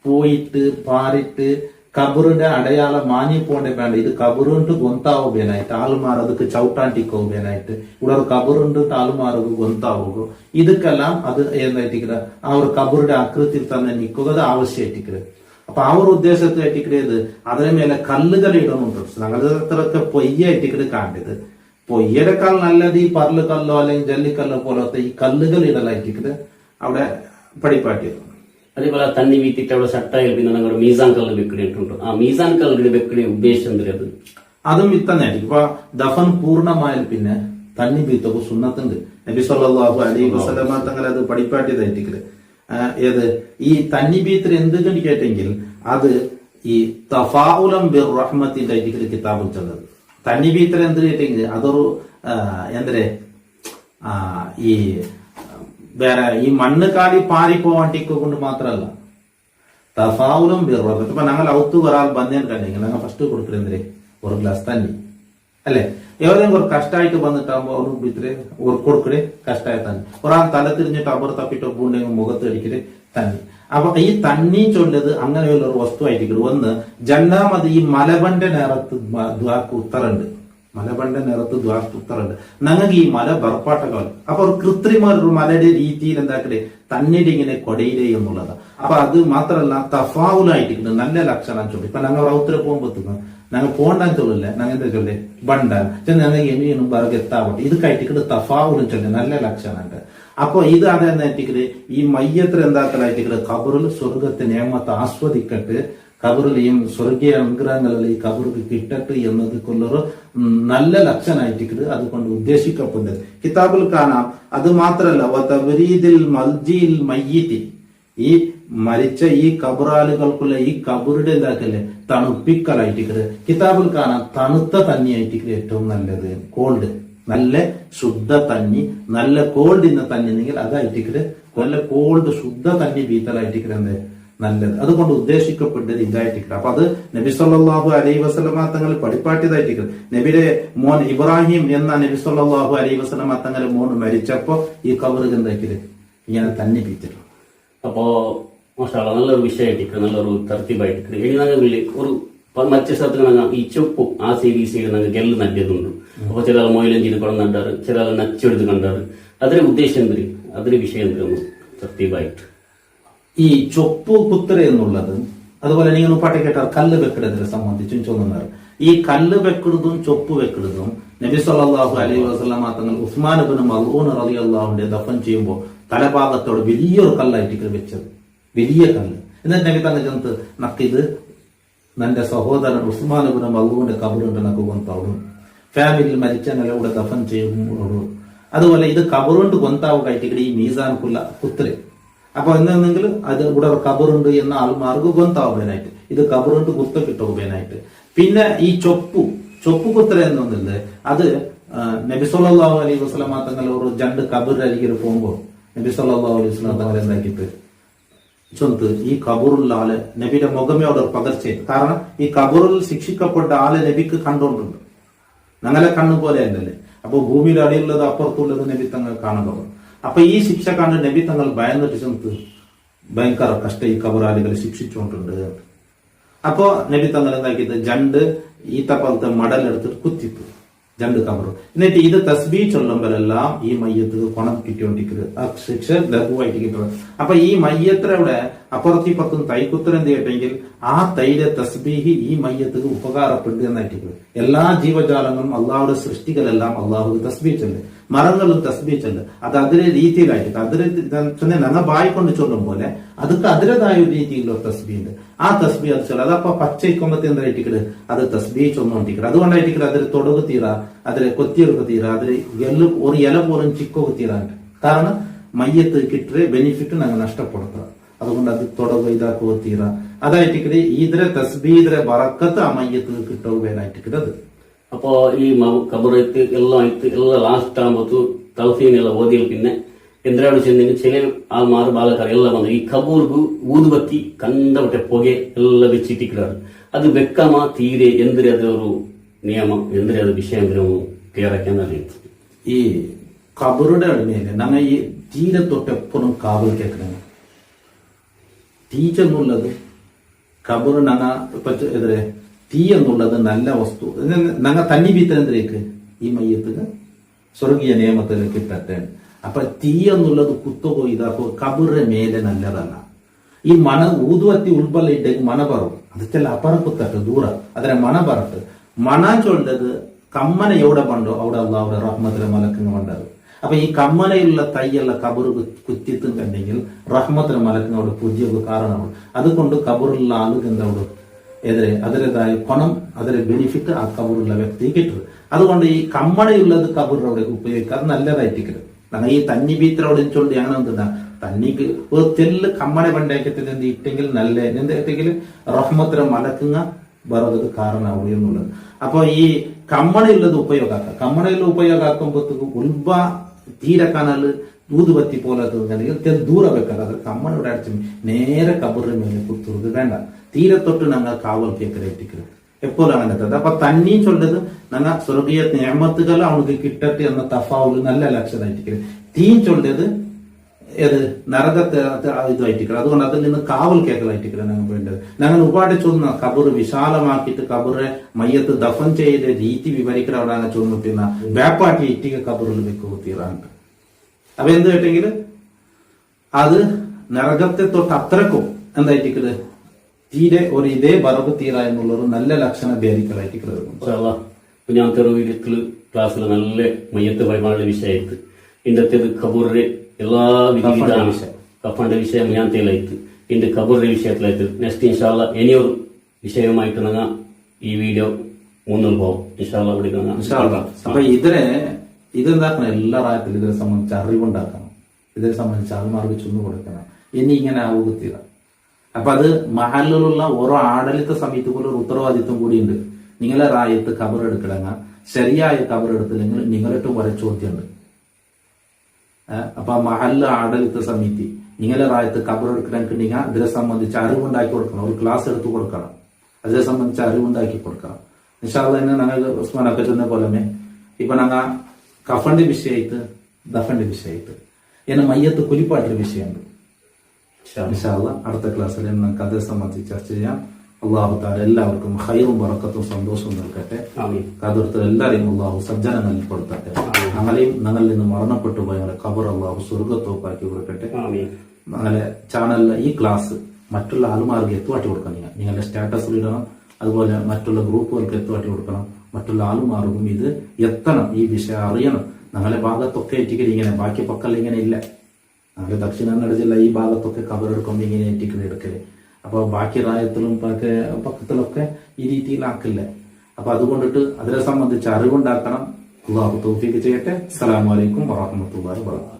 പോയിട്ട് പാറിട്ട് കബറിന്റെ അടയാളം മാഞ്ഞി പോണ്ടേ വേണ്ട. ഇത് കബറുണ്ട് ഗൊന്താവുകയായിട്ട് ആൾമാർ ಅದಕ್ಕೆ ചവിട്ടാണ്ടിക്കോകാനായിട്ട് ഇവിടെ കബറുണ്ട് ആൾമാർക്ക് ഗൊന്താവുക. ഇതൊക്കെല്ലാം അത് എന്തായിട്ടിരിക്കുക ആ ഒരു കബറുടെ ആകൃതിയിൽ തന്നെ നിൽക്കുക, അത് ആവശ്യമായിട്ടിരിക്കുന്നത്. അപ്പൊ ആ ഒരു ഉദ്ദേശത്തായിട്ടിരിക്കുന്നത് അതിന് മേലെ കല്ലുകൾ ഇടുന്നുണ്ട്. ഞങ്ങളുടെ അത്രയൊക്കെ പൊയ്യായിട്ടിരിക്കുന്നത് കണ്ടത്. പൊയ്യടക്കാൾ നല്ലത് ഈ പറല് കല്ലോ അല്ലെങ്കിൽ ജല്ലിക്കല്ലോ പോലത്തെ ഈ കല്ലുകൾ ഇടലായിട്ടിരിക്കുന്നത് അവിടെ പഠിപ്പാട്ടിയത്. അതേപോലെ തണ്ണി വീട്ടിട്ട് അവിടെ ഷട്ടായി പിന്നെ ഞങ്ങൾ മീസാൻ കല്ല് വെക്കണിട്ടുണ്ട്. ആ മീസാൻ കല്ലിന്റെ വെക്കണ ഉദ്ദേശം എന്ത്? അതും ഇത്തന്നെയായിരിക്കും. ഇപ്പൊ ദഫൻ പൂർണ്ണമായാൽ പിന്നെ തണ്ണി ബീത്തൊക്കെ സുന്നത്തുണ്ട്. നബി സല്ലല്ലാഹു അലൈഹി വസല്ലം തങ്ങൾ അത് പഠിപ്പാട്ടിയതായിട്ടിരിക്കുന്നത്. ഏത് ഈ തണ്ണി ബീത്തിൽ എന്ത് കേട്ടെങ്കിൽ അത് ഈ തഫാഉലം ബിർ റഹ്മത്തിന്റെ കിതാബിൽ ചെന്നത്. തണ്ണി ബീത്തിൽ എന്ത് കേട്ടെങ്കിൽ അതൊരു എന്തേ ഈ വേറെ ഈ മണ്ണ് കാടി പാറിപ്പോവാണ്ടിക്ക കൊണ്ട് മാത്രമല്ല തഫാവുലും ബിർറഹ്മത്ത്. ഇപ്പൊ ഞങ്ങൾ ഔത്ത് ഒരാൾ ബന്ധം കണ്ടെങ്കിൽ ഞങ്ങൾ ഫസ്റ്റ് കൊടുക്കുന്നത് ഒരു ഗ്ലാസ് തണ്ണി അല്ലെ. ഏതെങ്കിലും ഒരു കഷ്ടമായിട്ട് വന്നിട്ടാകുമ്പോ ഒരു ബിത്തില് ഒരു കൊടുക്കല് കഷ്ടമായ തണ്ണി. ഒരാൾ തല തിരിഞ്ഞിട്ട് അവർ തപ്പിട്ടോ പൂണ്ടെങ്കിൽ മുഖത്ത് അടിക്കല് തണ്ണി. അപ്പൊ ഈ തണ്ണി ചൊല്ലത് അങ്ങനെയുള്ള ഒരു വസ്തു ആയിരിക്കും. ഒന്ന് രണ്ടാമത് ഈ മലബന്റെ നേരത്ത് ദ്വാക്ക് ഉത്തറുണ്ട്. മലബന്റെ നിറത്ത് ദ്വാസ്തുത്തറുണ്ട്. ഞങ്ങൾക്ക് ഈ മല ബർപ്പാട്ടകൾ അപ്പൊ ഒരു കൃത്രിമ ഒരു മലയുടെ രീതിയിൽ എന്താക്കട്ടെ തന്നിടെ ഇങ്ങനെ കൊടയിലേ എന്നുള്ളതാണ്. അപ്പൊ അത് മാത്രമല്ല തഫാവുലായിട്ടിരിക്കുന്നത് നല്ല ലക്ഷണം ചൊല്ലി. ഇപ്പൊ ഞങ്ങൾ റൗത്തര പോകുമ്പോഴത്തേക്കും ഞങ്ങൾ പോണ്ടാൻ ചൊല്ലില്ല, ഞങ്ങൾ എന്താ ചൊല്ലേ ബണ്ടാൻ ഞങ്ങൾ എമിയും ബർഗെത്താവട്ടെ ഇത് കഴിട്ടിട്ട് തഫാവുലും ചൊല്ലി നല്ല ലക്ഷണമുണ്ട്. അപ്പൊ ഇത് അതെന്നായിട്ടിട്ട് ഈ മയ്യത്ര എന്താക്കലായിട്ടിട്ട് ഖബറിൽ സ്വർഗത്തെ നിയമത്തെ ആസ്വദിക്കട്ട് കബറിലെയും സ്വർഗീയ അനുഗ്രഹങ്ങളിൽ ഈ കബർക്ക് കിട്ടട്ട് എന്നതൊരു നല്ല ലക്ഷണമായിട്ടിട്ട് അതുകൊണ്ട് ഉദ്ദേശിക്കപ്പെട്ടത് കിതാബിൽ കാണാം. അത് മാത്രല്ല മൽജിൽ മയ്യിത്തി ഈ മരിച്ച ഈ കബറാലുകൾക്കുള്ള ഈ കബറുടെ എന്താക്കല്ലേ തണുപ്പിക്കലായിട്ടിട്ട് കിതാബിൽ കാണാം. തണുത്ത തന്നിയായിട്ടിട്ട് ഏറ്റവും നല്ലത് കോൾഡ്, നല്ല ശുദ്ധ തന്നി, നല്ല കോൾഡ് ഇന്ന തന്നി എന്നെങ്കിൽ അതായിട്ടിട്ട് നല്ല കോൾഡ് ശുദ്ധ തന്നി ബീത്തലായിട്ടിട്ട് എന്ത് നല്ലത്. അതുകൊണ്ട് ഉദ്ദേശിക്കപ്പെട്ടത് ഇതായിട്ടിരിക്കും. അപ്പൊ അത് നബി സല്ലല്ലാഹു അലൈഹി വസല്ലമ തങ്ങൾ പഠിപ്പാട്ടിയതായിട്ടിരിക്കും. നബിയുടെ മോൻ ഇബ്രാഹിം എന്ന നബി സല്ലല്ലാഹു അലൈഹി വസല്ലമ തങ്ങൾ മോൻ മരിച്ചപ്പോ ഈ കബറ് എന്താക്കിയത് ഇങ്ങനെ തന്നെ പീത്തിട്ടു. അപ്പോ മാഷാഅല്ലാഹ് നല്ലൊരു വിഷയമായിട്ടിരിക്കും, നല്ലൊരു തർത്തീബായിട്ടിരിക്കും. ഇനി ഞങ്ങൾ ഒരു മറ്റു സ്ഥലത്തിന് ഈ ചൊപ്പു ആ സീരീസ് ഞങ്ങൾ ഗെല്ല് നല്ലതുണ്ട്. അപ്പൊ ചില മൊയിലും ചെയ്ത് കുളം നട്ടാറ്, ചില നച്ചെടുത്ത് കണ്ടാറ്. അതിന്റെ ഉദ്ദേശം എന്തിന്, അതിന്റെ വിഷയം എന്തിനൊന്ന് തർത്തീബായിട്ട് ഈ ചൊപ്പു കുത്തര എന്നുള്ളത് അതുപോലെ നിങ്ങൾ പാട്ട് കേട്ടാൽ കല്ല് വെക്കിടതിനെ സംബന്ധിച്ചും ചൊന്നുన్నారు. ഈ കല്ല് വെക്കിടതും ചൊപ്പ് വെക്കിടതും നബി സല്ലല്ലാഹു അലൈഹി വസല്ലം തങ്ങൾ ഉസ്മാൻ ഇബ്നു മൽഊൻ റളിയല്ലാഹുവിന്റെ ദഫൻ ചെയ്യുമ്പോൾ തലഭാഗത്തോട് വലിയൊരു കല്ലായിട്ട് വെച്ചത്, വലിയ കല്ല്. എന്നിട്ട് നബി തങ്ങൾ ചെന്ന് നക്കിത് നിന്റെ സഹോദരൻ ഉസ്മാൻ ഇബ്നു മൽഊന്റെ കബറുണ്ട് നക്ക് കൊന്താവും ഫാമിലിയിൽ മരിച്ച നിലവിടെ ദഫൻ ചെയ്യുമ്പോഴും അതുപോലെ ഇത് കബറുണ്ട് കൊന്താവുകായിട്ട് ഈ മീസാൻകുള്ള കുത്തര്. അപ്പൊ എന്തെങ്കിൽ അത് ഇവിടെ കബറുണ്ട് എന്ന ആൾമാർക്ക് ഗൊന്താവുകയായിട്ട് ഇത് കബറുണ്ട് കുത്ത കിട്ടുകയായിട്ട്. പിന്നെ ഈ ചൊപ്പു കുത്തര എന്നൊന്നില്ലേ അത് നബി സല്ലല്ലാഹു അലൈഹി വസല്ലം തങ്ങൾ ഒരു രണ്ട് കബർ അരികിൽ പോകുമ്പോ നബി സല്ലല്ലാഹു അലൈഹി വസല്ലം തങ്ങൾ എന്താക്കിയിട്ട് ചൊന്ത് ഈ കബറുള്ള ആള് നബിയുടെ മുഖമേ അവിടെ പകർച്ച. കാരണം ഈ കബറിൽ ശിക്ഷിക്കപ്പെട്ട ആള് നബിക്ക് കണ്ടുകൊണ്ടുണ്ട്, ഞങ്ങളെ കണ്ണു പോലെ അല്ലല്ലേ. അപ്പൊ ഭൂമിയുടെ അടിയിലുള്ളത് അപ്പുറത്തുള്ളത് നബി തങ്ങൾ കാണുക. അപ്പൊ ഈ ശിക്ഷ കണ്ട് നബി തങ്ങൾ ഭയന്നിട്ട് ചെന്ന് ഭയങ്കര കഷ്ട ഈ കബറാലികളെ ശിക്ഷിച്ചുകൊണ്ടുണ്ട്. അപ്പോ നബി തങ്ങൾ എന്താക്കിയത് രണ്ട് ഈത്തപ്പലത്തെ മടലെടുത്തിട്ട് കുത്തിത്തു രണ്ട് കബറ്. എന്നിട്ട് ഇത് തസ്ബീ ചൊല്ലുമ്പോഴെല്ലാം ഈ മയ്യത്ത് പണം കിട്ടിക്കൊണ്ടിരിക്കുന്നത് ആ ശിക്ഷ ലഘുവായിട്ട് കിട്ടുന്നത്. അപ്പൊ ഈ മയ്യത്തിലൂടെ അപ്പുറത്തി പത്തും തൈക്കുത്തരം ചെയ്യട്ടെങ്കിൽ ആ തൈരെ തസ്ബീഹി ഈ മയ്യത്തിന് ഉപകാരപ്പെട്ടു എന്നായിട്ടിരിക്കും. എല്ലാ ജീവജാലങ്ങളും അള്ളാഹുടെ സൃഷ്ടികളെല്ലാം അള്ളാഹു തസ്ബീ ചൊല്ല്, മരങ്ങളും തസ്ബീ ചൊല്ല്. അത് അതിലെ രീതിയിലായിട്ട് അതിരെ ഞങ്ങൾ ബായിക്കൊണ്ട് ചൊല്ലും പോലെ അതൊക്കെ അതിൻ്റെതായ ഒരു രീതിയിലുള്ള തസ്ബീ ഉണ്ട്. ആ തസ്ബീ അത് ചൊല്ലും. അതപ്പോ പച്ചയ്ക്കൊമ്പത്തി എന്തായിട്ടിക്കട് അത് തസ്ബീ ചൊന്നുകൊണ്ടിരിക്കുന്നത്. അതുകൊണ്ടായിട്ടിക്കട് അതിൽ തൊടുകു തീരാ, അതിലെ കൊത്തിയെടുക്ക് തീരാ, അതിൽ ഒരു ഇല പോലും ചിക്കൊക്കെ തീരാണ്ട്. കാരണം മയ്യത്ത് കിട്ടರೆ ബെനിഫിറ്റ് ഞങ്ങൾ നഷ്ടപ്പെടുത്തുക. അതുകൊണ്ട് അത് തുടങ്ങുക ഇതാക്കുക തീര അതായിട്ട് ഇതര തസ്ബീദര ബറക്കത്ത് ആ മയ്യത്ത് കിട്ടുകയായിട്ട് അത്. അപ്പോ ഈ കബറത്ത് എല്ലാം ലാസ്റ്റ് ആകുമ്പോ തൗഫീൻ ಎಲ್ಲ ಓದಿಲ್ പിന്നെ ಎಂದ್ರಾಡು ಚೆಂದಿನ ಚಿಲೆ ಆಲ್ಮಾರು ಬಾಲಕರು ಎಲ್ಲ ಬಂದು ಈ ಕಬೂರ್ಗು ಊದುಬತ್ತಿ ಕಂದಬಟ್ಟೆ ಪೊಗೆ ಎಲ್ಲ ಬೆಚ್ಚಿಟ್ಟಿಕ್ಕಿಡಾರು. ಅದು ಬೆಕ್ಕಮ ತೀರೆ ಎಂದ್ರೆ ಅದೊರು ನಿಯಮ ಎಂದ್ರೆ ಅದು ವಿಷಯ ಅಂದ್ರೆ ಕ್ಲಿಯರ್ ಆಗಿ ഈ കബറുടെ അടിമയില് ഞങ്ങൾ ഈ തീരെ തൊട്ടെപ്പോഴും കാവൽ കേൾക്കണം. തീച്ചെന്നുള്ളത് കബറ് ഞങ്ങ എതിരെ തീ എന്നുള്ളത് നല്ല വസ്തു ഞങ്ങൾ തന്നി വീത്തരത്തിലേക്ക് ഈ മയ്യത്തിന് സ്വർഗീയ നിയമത്തിലേക്ക് കിട്ടട്ടെ. അപ്പൊ തീ എന്നുള്ളത് കുത്തുകോ ഇതാക്കോ കബറിന്റെ മേലെ നല്ലതല്ല. ഈ മണ ഊതുവത്തി ഉൾബല്ല ഇട്ടേക്ക് മണ പറവും ಅದಕ್ಕೆಲ್ಲ ಅಪರ ಕುತ್ತಟ್ಟು ದೂರ ಅದರ ಮಣ ಬರಟ್ಟು ಮಣ ಚೊಲ್ಲದು ಕಮ್ಮನ ಎവിടെ ಬಂಡೋ അവിടെ അവരുടെ റഹ്മത്തിലെ മലക്കുങ്ങ ഉണ്ടാകും. അപ്പൊ ഈ കമ്മനയുള്ള തൈയുള്ള കബറ് കുത്തിത്തുണ്ടെങ്കിൽ റഹ്മത്തിലെ മലക്കുങ്ങ അവിടെ പുതിയ കാരണമാണ്. അതുകൊണ്ട് കബറുള്ള ആളുകൾ അവിടെ എതിരെ അതിൻ്റെതായ ഗുണം അതിന്റെ ബെനിഫിറ്റ് ആ കബറുള്ള വ്യക്തി കിട്ടും. അതുകൊണ്ട് ഈ കമ്മണയുള്ളത് കബറിനവിടെ ഉപയോഗിക്കുക അത് നല്ലതായിട്ടിരിക്കും. ഞങ്ങൾ ഈ തന്നി ബീത്തിനോട് ചൊല്ലി അങ്ങനെ എന്താ തന്നിക്ക് ഒരു തെല്ല് കമ്മണ പണ്ടാക്കത്തിൽ എന്ത് ഇട്ടെങ്കിൽ നല്ല എന്തെങ്കിൽ റഹ്മത്തിലെ മലക്കുങ്ങ ബറത് കാരണമാവുക എന്നുള്ളത്. അപ്പൊ ഈ കമ്മണയുള്ളത് ഉപയോഗമാക്കുക. കമ്മണയുള്ള ഉപയോഗമാക്കുമ്പോഴത്തേക്ക് ഉൽബ തീരക്കാനല് ഊതുപത്തി പോലെ ദൂര വെക്കാതെ അത് കമ്മണയുടെ അടിച്ചു നേരെ കബറിന്റെ മേലെ കുത്തുന്നത് വേണ്ട. തീരത്തൊട്ട് ഞങ്ങൾ കാവൽ കേക്കരേറ്റിക്കുന്നത് എപ്പോഴും അങ്ങനത്തെ. അപ്പൊ തന്നെയും ചൊല്ലത് ഞങ്ങൾ സ്വർഗീയ നിയമത്തുകൾ അവനക്ക് കിട്ടട്ടെ എന്ന തഫാവുകൾ നല്ല ലക്ഷ്യമായിട്ടിരിക്കുന്നത്. തീയും ചൊല്ലത് ഏത് നരകത്തെ ഇതായിട്ടിരിക്കുന്നത്. അതുകൊണ്ട് അതിൽ നിന്ന് കാവൽ കേക്കലായിട്ടിരിക്കുന്നത് ഞങ്ങൾ വേണ്ടത്. ഞങ്ങൾ ഒരുപാട് ചൊന്ന കബറ് വിശാലമാക്കിയിട്ട് കബറെ മയ്യത്ത് ദഫൻ ചെയ്ത രീതി വിവരിക്കുന്ന അവിടെ അങ്ങനെ ചൊന്നിട്ടുന്ന വ്യാപ്പാട്ടി ഇറ്റിക കബറിൽ വെക്കുക തീരാണ്ട്. അപ്പൊ എന്ത് കേട്ടെങ്കിൽ അത് നരകത്തെ തൊട്ട് അത്രക്കും എന്തായിട്ടിരിക്കുന്നത് തീരെ ഒരു ഇതേ ബറവ് തീര എന്നുള്ള ഒരു നല്ല ലക്ഷണം ധരിക്കലായിട്ടിരിക്കുന്നത്. ഞാൻ വീഡിയോത്തിൽ ക്ലാസ്സിൽ നല്ല മയ്യത്ത് പരിപാടിയുടെ വിഷയമായിട്ട് ഇന്നത്തേത് കബൂറിന്റെ എല്ലാ കഫന്റെ വിഷയം ഞാൻ തേലായിട്ട് ഇന്റെ കബൂറിന്റെ വിഷയത്തിലായിട്ട് നെക്സ്റ്റ് ഇൻഷാല്ല ഇനിയൊരു വിഷയവുമായിട്ട് ഞങ്ങൾ ഈ വീഡിയോ മുന്നോട്ട് പോകും ഇൻഷാല്ല. അപ്പൊ ഇതെന്താക്കണം എല്ലാ റായത്തിലും ഇതിനെ സംബന്ധിച്ച് അറിവുണ്ടാക്കണം. ഇതിനെ സംബന്ധിച്ച് ആൾമാർക്ക് ചൊന്നു കൊടുക്കണം. ഇനി ഇങ്ങനെ ആവുക തീര. അപ്പൊ അത് മഹലിലുള്ള ഓരോ ആഡളിത സമിതി പോലെ ഒരു ഉത്തരവാദിത്വം കൂടിയുണ്ട്. നിങ്ങളെ റായത്ത് കബറെടുക്കണമെങ്കിൽ ശരിയായ കബറെടുത്തില്ലെങ്കിൽ നിങ്ങളിട്ടും കുറെ ചോദ്യമുണ്ട്. അപ്പൊ മഹല്ല ആഡളിത സമിതി നിങ്ങളെ റായത്ത് കബറെടുക്കണമെങ്കിൽ ഇതിനെ സംബന്ധിച്ച് അറിവുണ്ടാക്കി കൊടുക്കണം. ഒരു ക്ലാസ് എടുത്തു കൊടുക്കണം. അതിനെ സംബന്ധിച്ച് അറിവുണ്ടാക്കി കൊടുക്കണം. ഇൻഷാല്ല തന്നെ ഞങ്ങൾ ഉസ്മാനൊക്കെ ചെന്ന പോലെ ഇപ്പൊ ഞങ്ങൾ കഫന്റെ വിഷയമായിട്ട് ദഫന്റെ വിഷയമായിട്ട് എന്നെ മയ്യത്ത് കുലിപ്പാട്ടിന്റെ വിഷയമുണ്ട്. അടുത്ത ക്ലാസ്സിൽ നമുക്ക് അതേ സംബന്ധിച്ച് ചർച്ച ചെയ്യാം. അള്ളാഹു താല എല്ലാവർക്കും ഹൈറും ബറക്കത്തും സന്തോഷവും നൽകട്ടെ. കതിർത്ത് എല്ലാവരെയും അള്ളാഹു സജ്ജനങ്ങളിൽ കൊടുക്കട്ടെ. ഞങ്ങളെയും ഞങ്ങളിൽ നിന്ന് മരണപ്പെട്ടു പോയ ഖബർ അള്ളാഹു സ്വർഗത്തോപ്പാക്കി കൊടുക്കട്ടെ. അങ്ങനെ ചാനലിലെ ഈ ക്ലാസ് മറ്റുള്ള ആളുമാർക്ക് എത്തുവാട്ടി കൊടുക്കണം. നിങ്ങളുടെ സ്റ്റാറ്റസിൽ ഇടണം. അതുപോലെ മറ്റുള്ള ഗ്രൂപ്പുകൾക്ക് എത്തുവാട്ടി കൊടുക്കണം. മറ്റുള്ള ആളുമാർക്കും ഇത് എത്തണം. ഈ വിഷയം അറിയണം. ഞങ്ങളുടെ ഭാഗത്തൊക്കെ എത്തിക്കൽ ഇങ്ങനെ ബാക്കി പക്കൽ ഇങ്ങനെ ഇല്ല. ഞങ്ങളുടെ ദക്ഷിണ കന്നഡ ജില്ല ഈ ഭാഗത്തൊക്കെ കബറെടുക്കുമ്പോൾ ഇങ്ങനെ എത്തിക്കൽ എടുക്കല്. അപ്പൊ ബാക്കി റായത്തിലും പക്കത്തിലൊക്കെ ഈ രീതിയിലാക്കില്ല. അപ്പൊ അതുകൊണ്ടിട്ട് അതിനെ സംബന്ധിച്ച് അറിവുണ്ടാക്കണം. അള്ളാഹു തൗഫീഖ് ചെയ്യട്ടെ. അസ്സലാമു അലൈക്കും വറഹ്മത്തുള്ളാഹി വബറകാതുഹു.